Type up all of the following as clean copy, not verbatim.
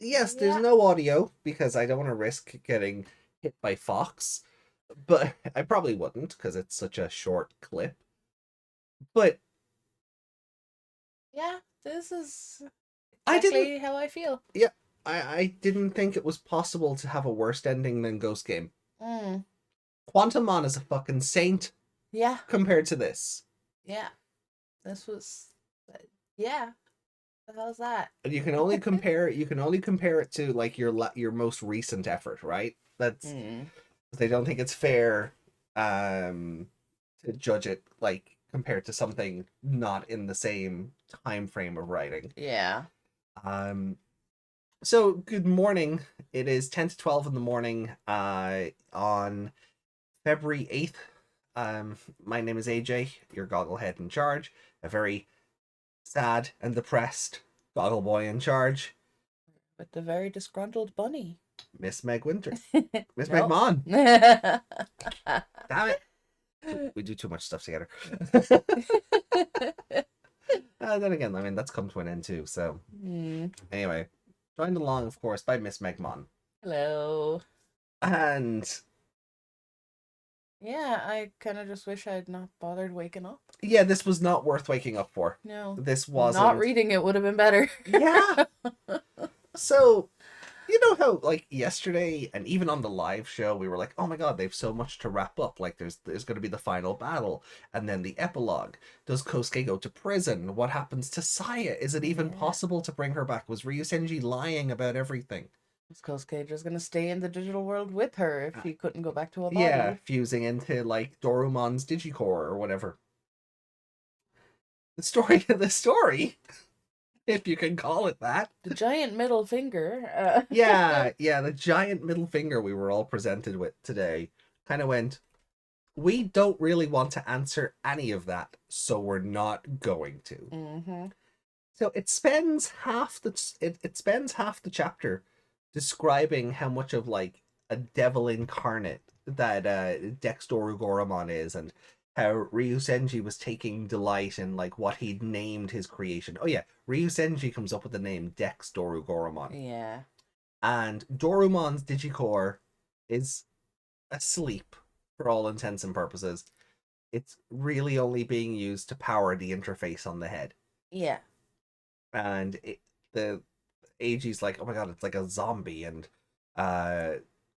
Yes, there's Yeah. no audio because I don't want to risk getting hit by Fox, but I probably wouldn't because it's such a short clip. But Yeah, this is I didn't, exactly how I feel. yeah, I didn't think it was possible to have a worse ending than Ghost Game. Mm. Quantumon is a fucking saint Yeah, compared to this. yeah. This was, yeah. The hell's that? And you can only compare it to like your most recent effort, right? That's Mm. they don't think it's fair to judge it like compared to something not in the same time frame of writing. Yeah. Um so good morning. It is 10 to 12 in the morning on February 8th. My name is AJ, your gogglehead in charge, a very sad and depressed goggle boy in charge. With the very disgruntled bunny. Miss Meg Winter. Miss Meg Nope. Mon. Damn it. We do too much stuff together. Then again, I mean, that's come to an end too. So, Mm. anyway, joined along, of course, by Miss Meg Mon. Hello. And Yeah, I kind of just wish I'd not bothered waking up. yeah, this was not worth waking up for. No. This Not wasn't. reading it would have been better. Yeah. So, you know how like yesterday and even on the live show we were like, oh my god, they've so much to wrap up. Like there's going to be the final battle and then the epilogue. Does Kosuke go to prison? What happens to Saya? Is it even Yeah. possible to bring her back? Was Ryusenji lying about everything? Was Kosuke just gonna stay in the digital world with her if he couldn't go back to a body? Yeah, fusing into like Dorumon's Digicore or whatever. The story, if you can call it that. The giant middle finger. Yeah, the giant middle finger we were all presented with today kind of went, we don't really want to answer any of that, so we're not going to. Mm-hmm. So it spends half the chapter describing how much of like a devil incarnate that Dextoru Goramon is, and how Ryusenji was taking delight in like what he'd named his creation. Oh yeah, Ryusenji comes up with the name Dextoru Goramon. Yeah. And Dorumon's Digicore is asleep for all intents and purposes. It's really only being used to power the interface on the head. Yeah. And the AG's like, oh my god, it's like a zombie, and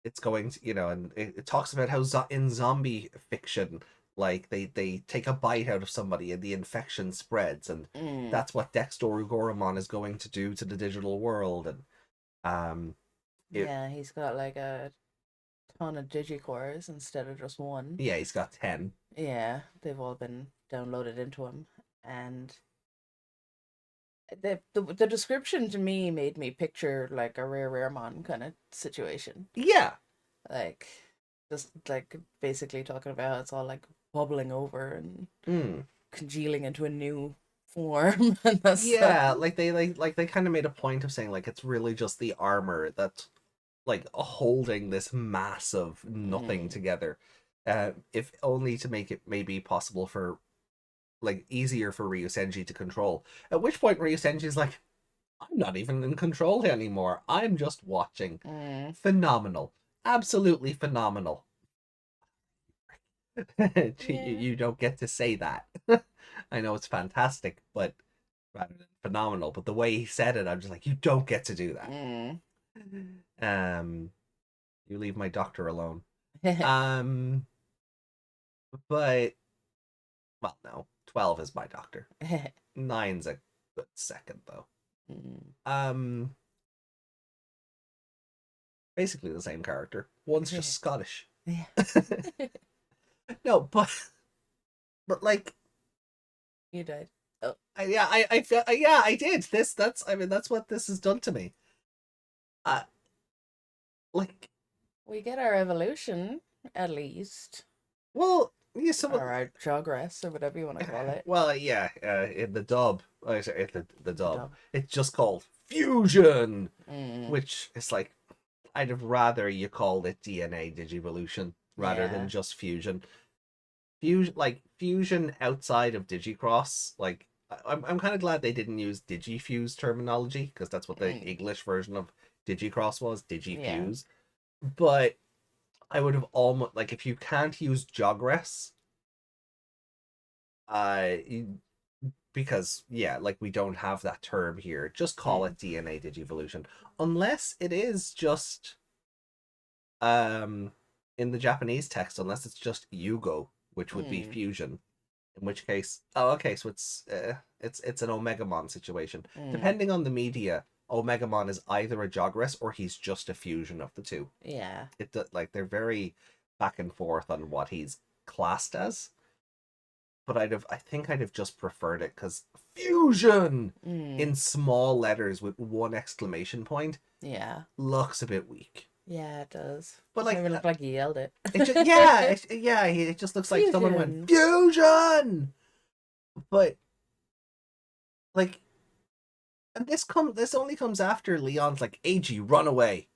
it's going to, and it talks about how in zombie fiction, like they take a bite out of somebody and the infection spreads, and that's what Dextoru Goramon is going to do to the digital world. And yeah, he's got like a ton of digicores instead of just one. yeah, he's got 10. Yeah, they've all been downloaded into him, and the description to me made me picture like a rare mon kind of situation. Yeah. Like just like basically talking about how it's all like bubbling over and congealing into a new form and that's yeah, like they kind of made a point of saying like it's really just the armor that's like holding this mass of nothing together, if only to make it maybe possible for like easier for Ryusenji to control. At which point Ryusenji's like, I'm not even in control anymore, I'm just watching. Phenomenal, absolutely phenomenal. You don't get to say that. I know it's fantastic, but rather than phenomenal, but the way he said it, I'm just like, you don't get to do that. You leave my doctor alone. But well, no, 12 is my doctor. 9's a good second though. Basically the same character. One's just Scottish. Yeah. No, but like You died. Oh. I felt, yeah, I did. That's what this has done to me. Like We get our evolution at least. Well, yeah, or our progress or whatever you want to call it. Well, yeah, in the dub, the dub, it's just called fusion, which is like, I'd have rather you called it DNA Digivolution rather than just fusion. Fusion outside of Digicross, like I'm kind of glad they didn't use Digifuse terminology because that's what the English version of Digicross was, Yeah. Digifuse. But I would have almost like if you can't use Jogress, uh, because yeah, like we don't have that term here. Just call Mm. it DNA Digivolution, unless it is just um in the Japanese text, unless it's just Yugo, which would be Mm. fusion. In which case, oh, okay, so it's an Omegamon situation. Mm. Depending on the media, Omegamon is either a Jogress or he's just a fusion of the two. Yeah. Like they're very back and forth on what he's classed as. But I think I'd have just preferred it because fusion Mm. in small letters with one exclamation point Yeah. looks a bit weak. Yeah, it does. But Doesn't like even look like he yelled it. it just yeah, it just looks like someone went Fusion. fusion. But like, and this only comes after Leon's like, AG, run away.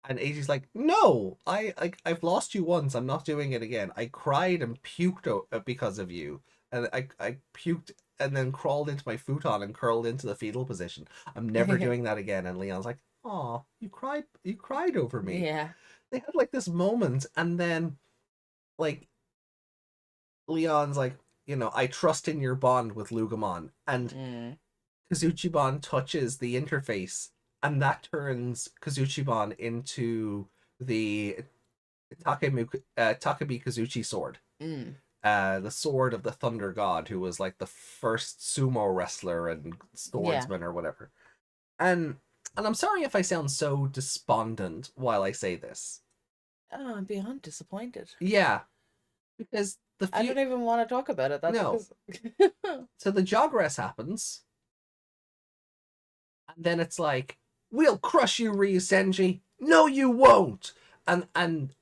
And AG's like, no, I've lost you once. I'm not doing it again. I cried and puked because of you, and I puked and then crawled into my futon and curled into the fetal position. I'm never doing that again. And Leon's like, oh, you cried over me. Yeah. They had like this moment, and then like Leon's like, I trust in your bond with Lugamon, and Mm. Kazuchibon touches the interface, and that turns Kazuchibon into the Takabi Kazuchi sword. Mm. The sword of the Thunder God, who was like the first sumo wrestler and Yeah. swordsman or whatever. And I'm sorry if I sound so despondent while I say this. Oh, I'm beyond disappointed. Yeah, because I don't even want to talk about it. That's no. because So the Jogress happens, and then it's like, we'll crush you, Ryusenji. No, you won't. And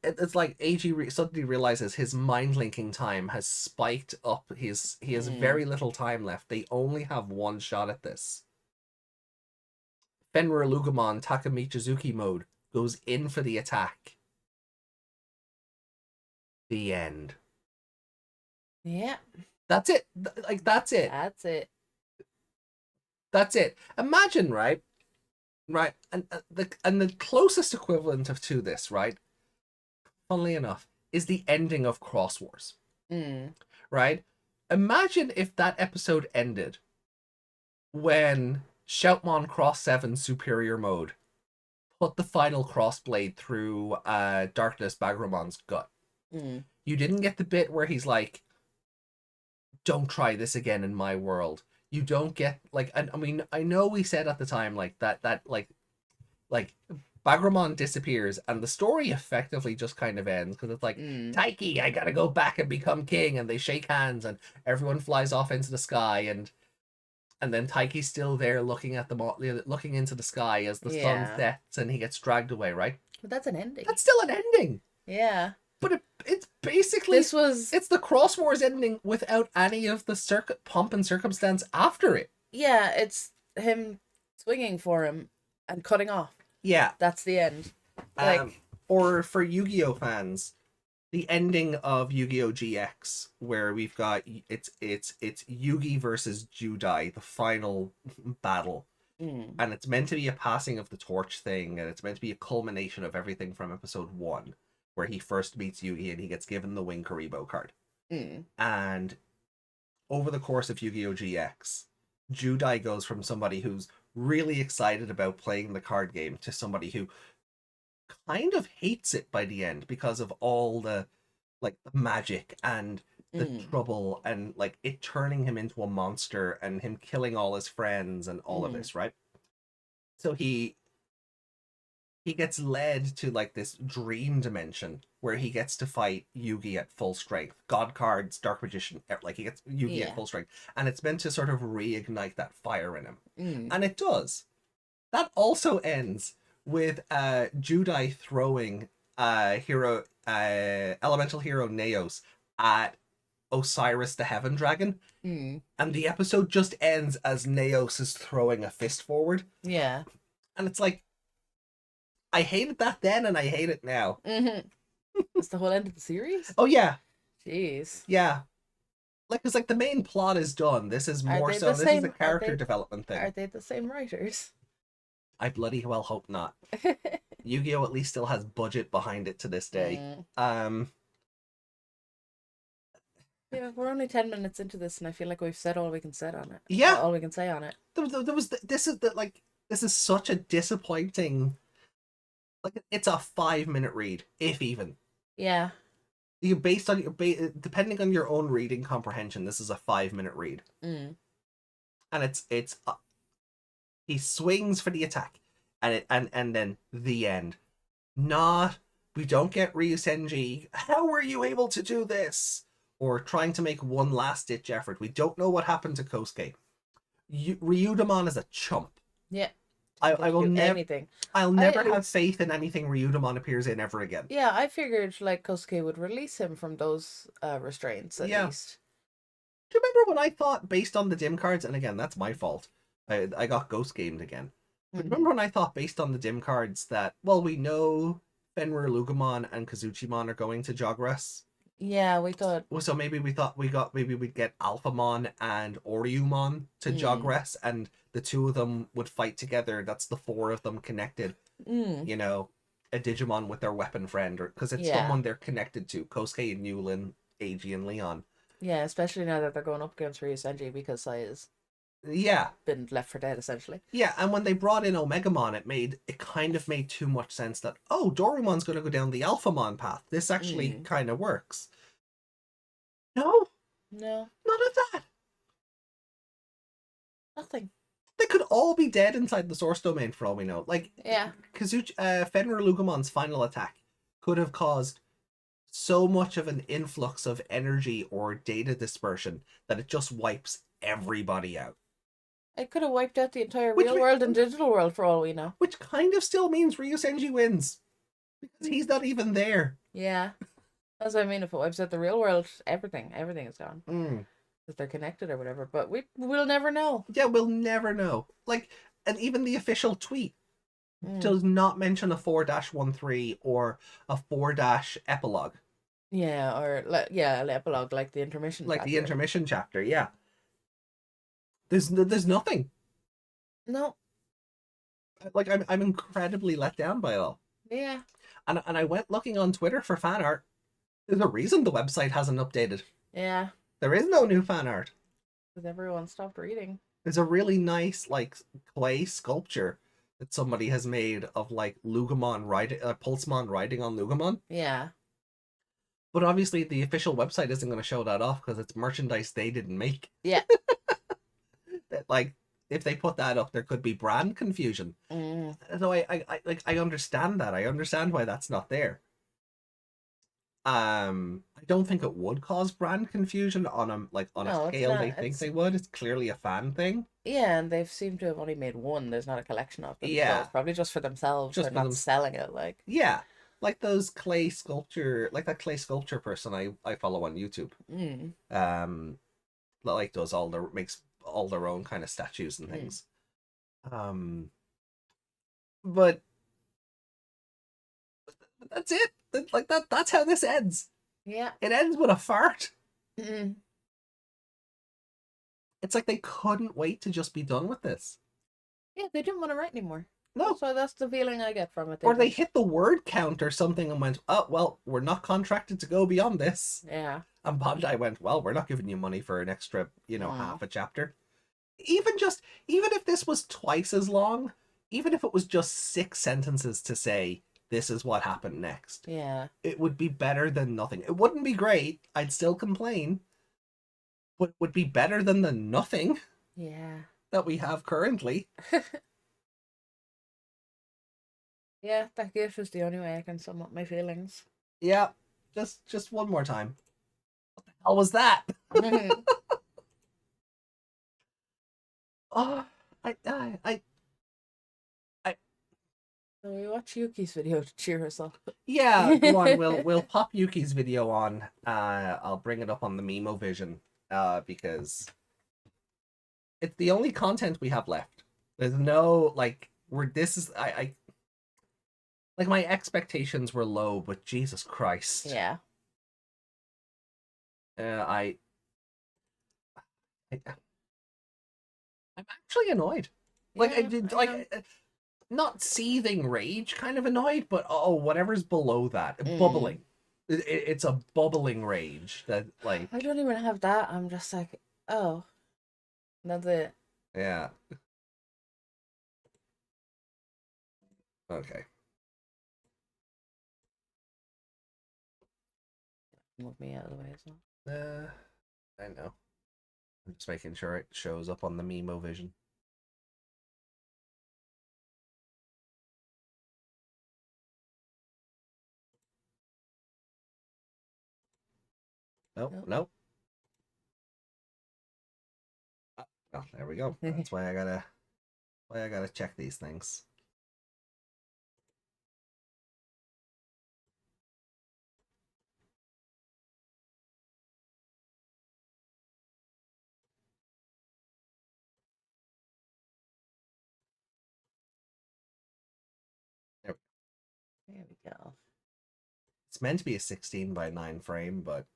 it's like AG suddenly realizes his mind linking time has spiked up. He has Mm. very little time left. They only have one shot at this. Fenrir Lugamon Takamichizuki mode goes in for the attack. The end. Yeah. That's it. Like that's it. That's it. That's it. Imagine, right? Right, and the closest equivalent to this, right? Funnily enough, is the ending of Cross Wars. Mm. Right? Imagine if that episode ended when Shoutmon Cross 7 Superior Mode put the final crossblade through Darkness Bagramon's gut. Mm. You didn't get the bit where he's like, don't try this again in my world. You don't get like, I mean, I know we said at the time like that like Bagramon disappears and the story effectively just kind of ends because it's like, Mm. Taiki, I gotta go back and become king, and they shake hands and everyone flies off into the sky, and then Taiki's still there looking at looking into the sky as the sun Yeah. sets and he gets dragged away, right? But that's an ending. That's still an ending. Yeah. But it's basically This was it's the Cross Wars ending without any of the pomp and circumstance after it. yeah, it's him swinging for him and cutting off. Yeah. That's the end. Like Or for Yu-Gi-Oh fans, the ending of Yu-Gi-Oh GX, where we've got it's Yugi versus Judai, the final battle, and it's meant to be a passing of the torch thing, and it's meant to be a culmination of everything from episode 1, where he first meets Yugi and he gets given the Wing Karibo card. And over the course of Yu-Gi-Oh GX, Judai goes from somebody who's really excited about playing the card game to somebody who kind of hates it by the end because of all the like the magic and the trouble and like it turning him into a monster and him killing all his friends and all of this, right? So he gets led to like this dream dimension where he gets to fight Yugi at full strength. God cards, Dark Magician, like he gets Yugi at full strength. And it's meant to sort of reignite that fire in him. And it does. That also ends with Judai throwing elemental hero Neos at Osiris the Heaven Dragon. And the episode just ends as Neos is throwing a fist forward. Yeah. And it's like, I hated that then and I hate it now. That's the whole end of the series? Oh yeah. Jeez. Yeah. Like, cause like the main plot is done. This is more so, this is a character development thing. Are they the same writers? I bloody well hope not. Yu-Gi-Oh at least still has budget behind it to this day. Yeah, we're only 10 minutes into this, and I feel like we've said all we can say on it. Yeah, all we can say on it. This is such a disappointing. Like, it's a 5-minute read, if even. Yeah. You based on your depending on your own reading comprehension, this is a 5-minute read. And it's he swings for the attack, and then the end. Not, we don't get Ryusenji. How were you able to do this? Or trying to make one last ditch effort. We don't know what happened to Kosuke. Ryudamon is a chump. Yeah. I will never. Anything. I'll never have faith in anything Ryudamon appears in ever again. Yeah, I figured like Kosuke would release him from those restraints at least. Do you remember when I thought, based on the dim cards, and again, that's my fault, I got ghost gamed again. But remember when I thought, based on the dim cards, that, well, we know Fenrir Lugumon and Kazuchimon are going to Jogras? Yeah, we thought. Well, so maybe we'd get Alphamon and Oriumon to Jogras, and the two of them would fight together. That's the 4 of them connected. You know, a Digimon with their weapon friend, or because it's someone they're connected to. Kosuke and Yulin, Eiji and Leon. Yeah, especially now that they're going up against Ryusenji because Saya's been left for dead essentially. Yeah, and when they brought in Omegamon, it kind of made too much sense that, oh, Dorumon's going to go down the Alphamon path. This actually kind of works. No, none of that. Nothing. They could all be dead inside the source domain for all we know. Like, Fenrir Lugumon's final attack could have caused so much of an influx of energy or data dispersion that it just wipes everybody out. It could have wiped out the entire real world and digital world for all we know. Which kind of still means Ryusenji wins. Because he's not even there. Yeah. That's what I mean. If it wipes out the real world, everything is gone. If they're connected or whatever. But we'll never know. Yeah, we'll never know. Like, and even the official tweet does not mention a 4-13 or a 4-epilogue. Yeah, or an epilogue, like the intermission chapter. Like the intermission chapter, yeah. There's nothing. No. Like, I'm incredibly let down by it all. Yeah. And I went looking on Twitter for fan art. There's a reason the website hasn't updated. Yeah. There is no new fan art. Because everyone stopped reading. There's a really nice, like, clay sculpture that somebody has made of, like, Lugumon riding, Pulsemon riding on Lugumon. Yeah. But obviously the official website isn't going to show that off because it's merchandise they didn't make. Yeah. Like, if they put that up, there could be brand confusion. So I understand that. I understand why that's not there. I don't think it would cause brand confusion on a scale they think they would. It's clearly a fan thing. Yeah, and they've seemed to have only made one. There's not a collection of them. Yeah, so it's probably just for themselves. They're not selling it. Like, yeah, like those clay sculpture, like that clay sculpture person I follow on YouTube. Like makes all their own kind of statues and things. But that's it. Like that's how this ends. Yeah. It ends with a fart. It's like they couldn't wait to just be done with this. Yeah, they didn't want to write anymore. No. So that's the feeling I get from it. Or they hit the word count or something and went, oh, well, we're not contracted to go beyond this. Yeah. And Bandai went, well, we're not giving you money for an extra, half a chapter. Even if this was twice as long, even if it was just 6 sentences to say, this is what happened next. Yeah. It would be better than nothing. It wouldn't be great. I'd still complain. But it would be better than the nothing. Yeah. That we have currently. Yeah, that gift was the only way I can sum up my feelings. Yeah. Just one more time. What the hell was that? Oh, So we watch Yuki's video to cheer us up. Yeah, go on. We'll pop Yuki's video on. I'll bring it up on the Mimo Vision. Because it's the only content we have left. There's no I my expectations were low, but Jesus Christ. Yeah. I'm actually annoyed. Like, yeah, not seething rage kind of annoyed, but oh, whatever's below that, bubbling. It's a bubbling rage that, like, I don't even have that. I'm just like, oh, that's it. yeah. Okay. Move me out of the way as well. I know. I'm just making sure it shows up on the Mimo vision. Nope, nope. Oh, there we go. That's why I gotta check these things. There we go. It's meant to be a 16:9 frame, but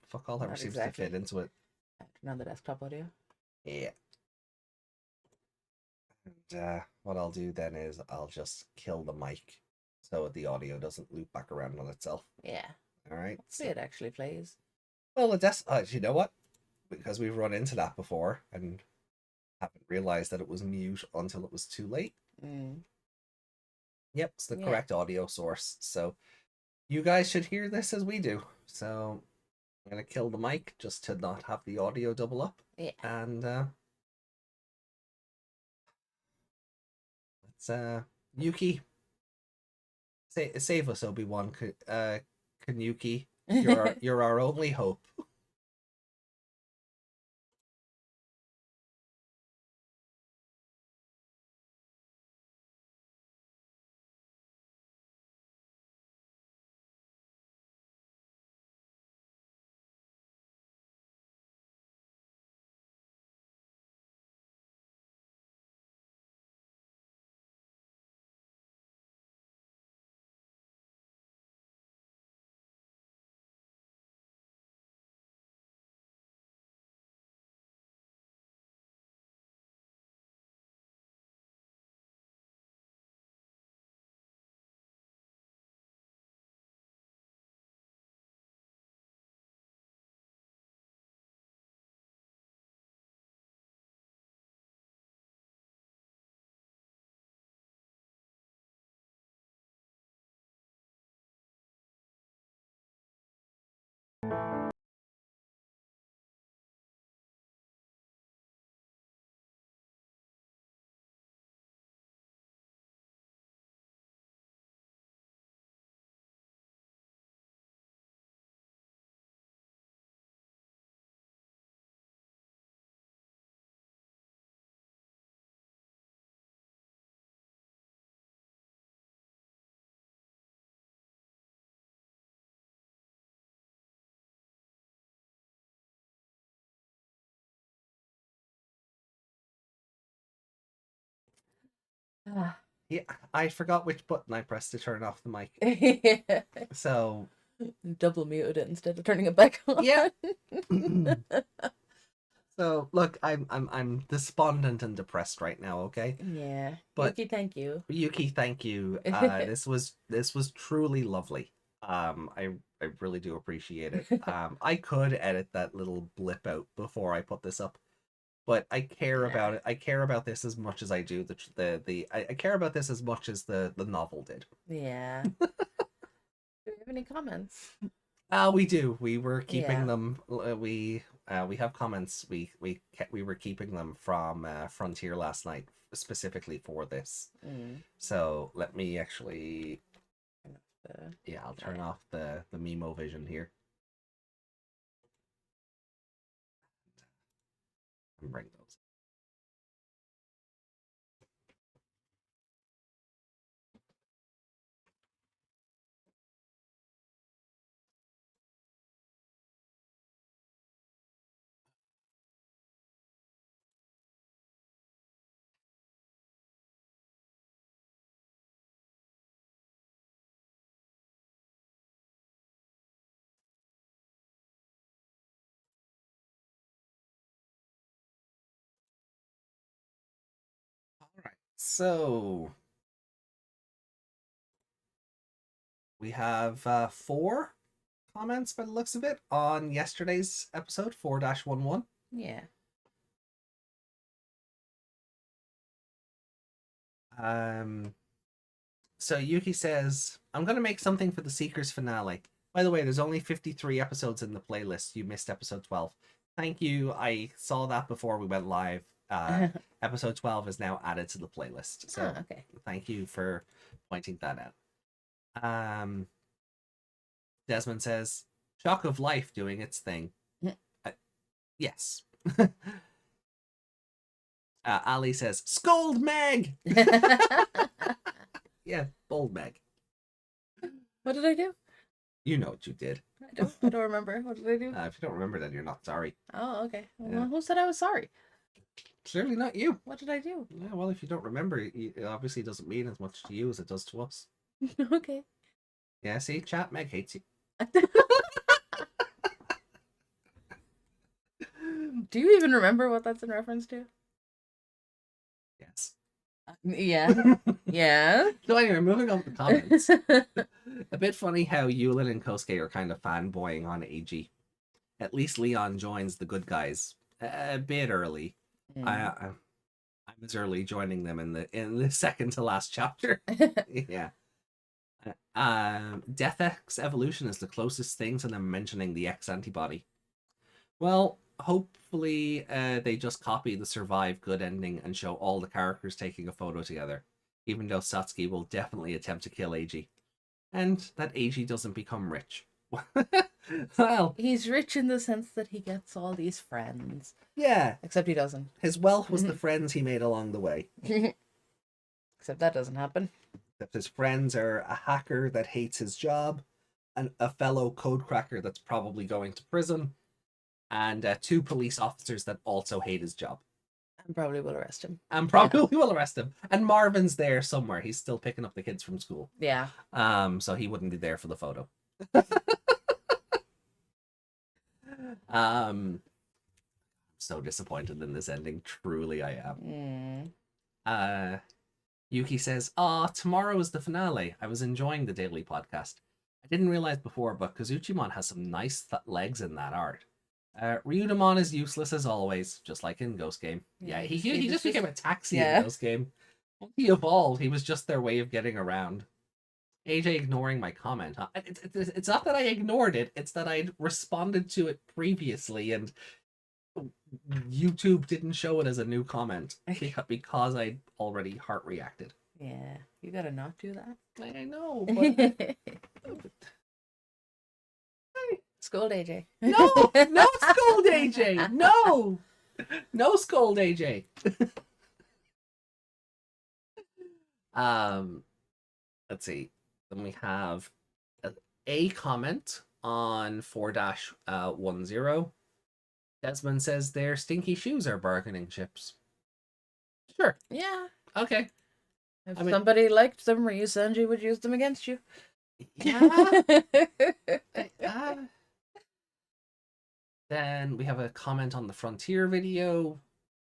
fuck all ever Not seems exactly. to fit into it. Turn on the desktop audio. Yeah. And what I'll do then is I'll just kill the mic so the audio doesn't loop back around on itself. Yeah. All right. Hopefully it actually plays. Well, you know what? Because we've run into that before and haven't realized that it was mute until it was too late. Yep, it's the correct audio source. So you guys should hear this as we do. So I'm gonna kill the mic just to not have the audio double up. Yeah. And let's Yuki, save us, Obi-Wan. Kanuki, you're our only hope. Yeah, I forgot which button I pressed to turn off the mic. So double muted it instead of turning it back on. Yeah. So look, I'm despondent and depressed right now. Okay. Yeah. But Yuki, thank you. Yuki, thank you. This was truly lovely. I really do appreciate it. I could edit that little blip out before I put this up, but I care about it. I care about this as much as I do I care about this as much as the novel did. Yeah. Do you have any comments? We do. We were keeping them. We have comments. We were keeping them from Frontier last night specifically for this. So let me actually. Yeah, I'll turn off the Mimo vision here. And bring those. All right. So We have 4 comments by the looks of it on yesterday's episode 4-11. Yeah. So Yuki says, I'm going to make something for the Seekers finale. By the way, there's only 53 episodes in the playlist. You missed episode 12. Thank you. I saw that before we went live. Episode 12 is now added to the playlist. So okay. Thank you for pointing that out. Desmond says, shock of life doing its thing. Yes. Ali says, scold Meg! Yeah, bold Meg. What did I do? You know what you did. I don't remember. What did I do? If you don't remember, then you're not sorry. Oh, okay. Yeah. Well, who said I was sorry? Clearly not you. What did I do? Yeah, well, if you don't remember, it obviously doesn't mean as much to you as it does to us. Okay. Yeah, see, chat, Meg hates you. Do you even remember what that's in reference to? Yes. Yeah. Yeah. So anyway, moving on to the comments. A bit funny how Yulin and Kosuke are kind of fanboying on AG. At least Leon joins the good guys a bit early. I was early joining them in the second to last chapter. Yeah. Death X evolution is the closest thing to them mentioning the X antibody. Well, hopefully they just copy the survive good ending and show all the characters taking a photo together, even though Satsuki will definitely attempt to kill AG. And that AG doesn't become rich. Well, he's rich in the sense that he gets all these friends. Yeah. Except he doesn't. His wealth was the friends he made along the way. Except that doesn't happen. Except his friends are a hacker that hates his job, and a fellow code cracker that's probably going to prison, and 2 police officers that also hate his job. And probably will arrest him. Will arrest him. And Marvin's there somewhere. He's still picking up the kids from school. Yeah. So he wouldn't be there for the photo. So disappointed in this ending. Truly, I am. Yuki says, tomorrow is the finale. I was enjoying the daily podcast. I didn't realize before, but Kazuchimon has some nice legs in that art. Ryudamon is useless as always, just like in Ghost Game. Yeah, he just became a taxi in Ghost Game. When he evolved, he was just their way of getting around. AJ ignoring my comment. It's not that I ignored it, it's that I responded to it previously and YouTube didn't show it as a new comment because I'd already heart reacted. Yeah, you gotta not do that. I know, but... Scold AJ. No scold AJ. No scold AJ. Let's see. Then we have a comment on 4-10. Desmond says their stinky shoes are bargaining chips. Sure. Yeah. Okay. If somebody liked them, Ryusenji would use them against you. Yeah. Then we have a comment on the Frontier video.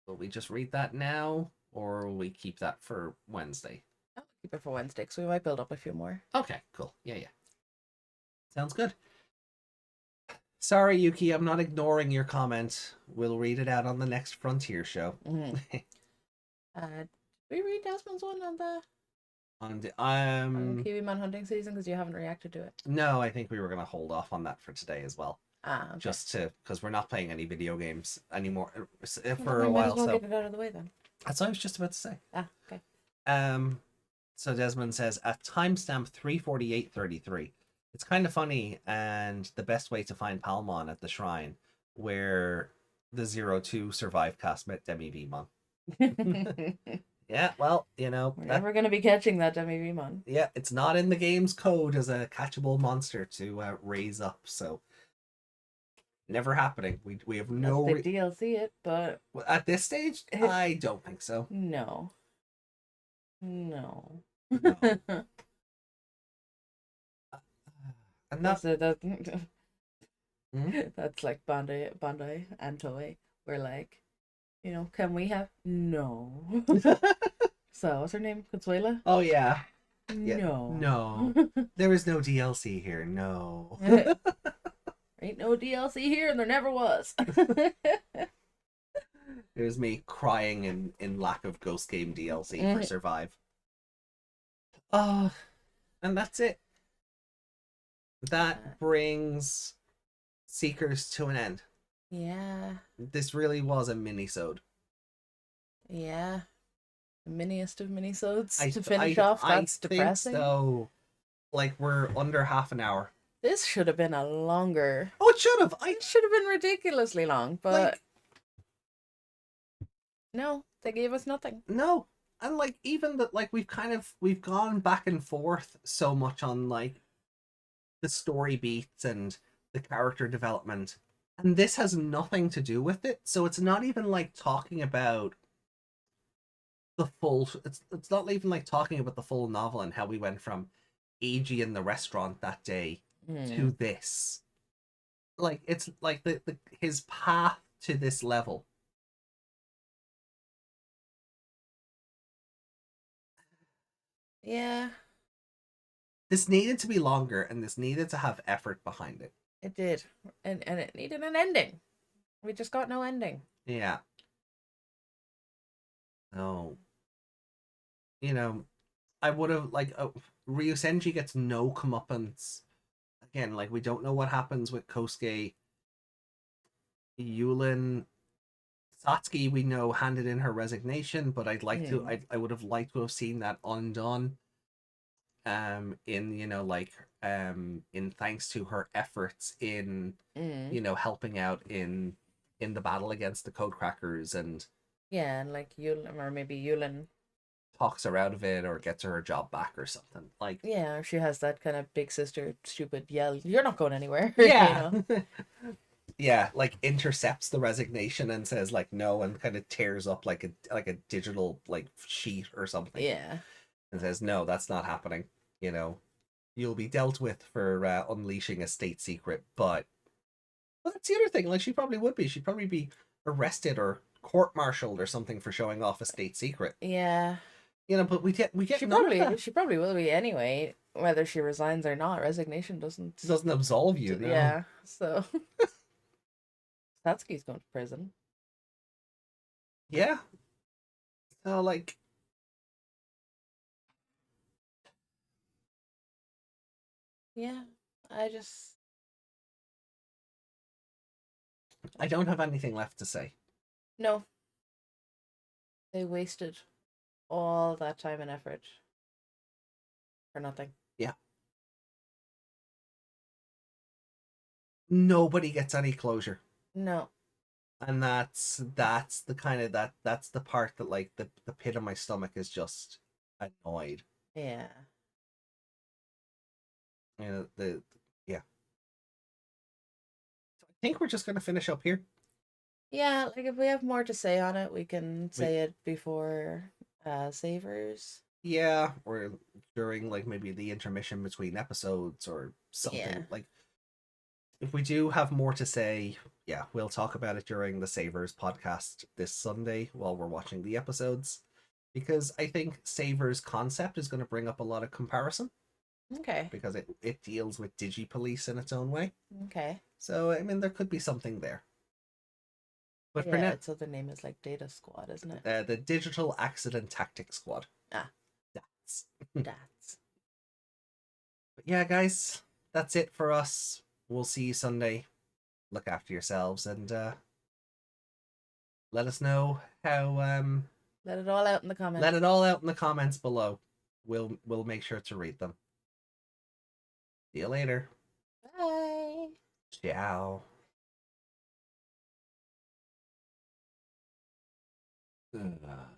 Will we just read that now, or will we keep that for Wednesday? I'll keep it for Wednesday, because we might build up a few more. Okay, cool. Yeah. Sounds good. Sorry, Yuki, I'm not ignoring your comment. We'll read it out on the next Frontier show. Did we read Desmond's one on the... On Kiwi Manhunting season, because you haven't reacted to it? No, I think we were going to hold off on that for today as well. Okay. Just because we're not playing any video games anymore for a while. So get it out of the way then. That's what I was just about to say. Okay. So Desmond says at timestamp 3:48:33. It's kind of funny and the best way to find Palmon at the shrine, where the 02 Survive cast met Demi Vmon. Yeah, well, we're never going to be catching that Demi Vmon. Yeah, it's not in the game's code as a catchable monster to raise up, so never happening. We have no DLC it, but at this stage, I don't think so. No. And that's like Bandai and Toei. We're like, can we have no? So what's her name? Consuela? Oh yeah. Yeah. No. No. There is no DLC here. No. Ain't no DLC here, and there never was. There's me crying in lack of Ghost Game DLC for Survive. And that's it. That brings Seekers to an end. Yeah. This really was a mini-sode. Yeah. The miniest of minisodes to I finish off. That's think depressing. so. Like, we're under half an hour. This should have been a longer. Oh, it should have. It should have been ridiculously long, but like, no, they gave us nothing. No. And like even that, like we've gone back and forth so much on like the story beats and the character development, and this has nothing to do with it. So it's not even like talking about the full. It's not even like talking about the full novel and how we went from Eiji in the restaurant that day to this. Like it's like the his path to this level. Yeah. This needed to be longer, and this needed to have effort behind it. It did. And it needed an ending. We just got no ending. Yeah. No. You know, I would have like Ryusenji gets no comeuppance. Again, like we don't know what happens with Kosuke. Yulin, Satsuki, we know handed in her resignation, but I'd like to. I would have liked to have seen that undone. In in thanks to her efforts in helping out in the battle against the Codecrackers, and and like Yulin, or maybe Yulin talks her out of it or gets her job back or something. Like, yeah, she has that kind of big sister stupid yell, "You're not going anywhere." Yeah. Yeah, like intercepts the resignation and says like no, and kind of tears up like a digital like sheet or something. Yeah. And says no, that's not happening. You'll be dealt with for unleashing a state secret. But well, that's the other thing. Like, she probably would be. She'd probably be arrested or court-martialed or something for showing off a state secret. Yeah. But we get she probably will be anyway, whether she resigns or not. Resignation doesn't absolve you. No. Yeah. So Satsuki's going to prison. Yeah. So like. Yeah, I don't have anything left to say. No. They wasted all that time and effort for nothing. Yeah. Nobody gets any closure. No. And that's the kind of that's the part that like the pit of my stomach is just annoyed. Yeah. Yeah. So I think we're just gonna finish up here. Yeah, like if we have more to say on it, we can say it before Savers. Yeah, or during like maybe the intermission between episodes or something. Yeah. Like if we do have more to say, yeah, we'll talk about it during the Savers podcast this Sunday while we're watching the episodes. Because I think Savers concept is going to bring up a lot of comparison. Okay. Because it deals with Digi-police in its own way. Okay. So, I mean, there could be something there. But yeah, for now, its other name is like Data Squad, isn't it? The Digital Accident Tactics Squad. That's. But yeah, guys, that's it for us. We'll see you Sunday. Look after yourselves and let us know how. Let it all out in the comments. Let it all out in the comments below. We'll make sure to read them. See you later. Bye. Ciao. Ugh.